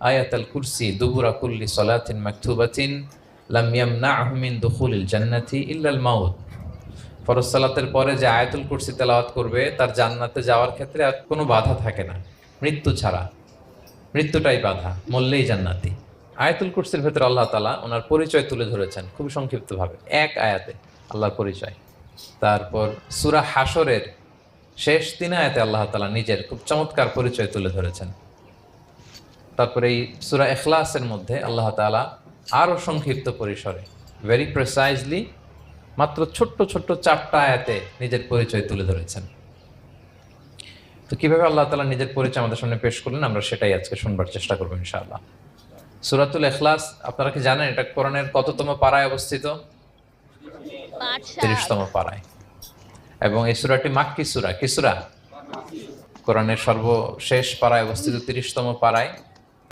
আয়াতুল কুরসি দুবুরা কুল্লি সালাতিন মাকতুবাতিন লাম ইয়ামনাহু মিন দুখুলিল জান্নাতি ইল্লাল মাউত। ফরজ সালাতের পরে যে আয়াতুল কুরসি তেলাওয়াত করবে তার জান্নাতে যাওয়ার ক্ষেত্রে আর কোনো বাধা থাকে না, মৃত্যু ছাড়া। মৃত্যুটাই বাধা, মরলেই জান্নাতি। আয়াতুল কুরসির ভেতরে আল্লাহ তাআলা ওনার পরিচয় তুলে ধরেছেন খুব সংক্ষিপ্তভাবে, এক আয়াতে আল্লাহর পরিচয়। তারপর সূরা হাশরের শেষ 3 আয়াতে আল্লাহ তাআলা নিজের খুব চমৎকার পরিচয় তুলে ধরেছেন। তারপরে এই সূরা ইখলাসের মধ্যে আল্লাহ তাআলা আরো সংক্ষিপ্ত পরিসরে ভেরি প্রিসাইজলি মাত্র ছোট্ট ছোট্ট 4টা আয়াতে নিজের পরিচয় তুলে ধরেছেন। তো কিভাবে আল্লাহ তাআলা নিজের পরিচয় আমাদের সামনে পেশ করলেন আমরা সেটাই আজকে শুনবার চেষ্টা করবো ইনশাআল্লাহ। সূরাতুল ইখলাস আপনারা কি জানেন এটা কোরআনের কততম পারায় অবস্থিত? 30তম পারায়। এবং এই সূরাটি মাক্কি সূরা। কি সূরা? কোরআনের সর্বশেষ পারায় অবস্থিত 30তম পারায়।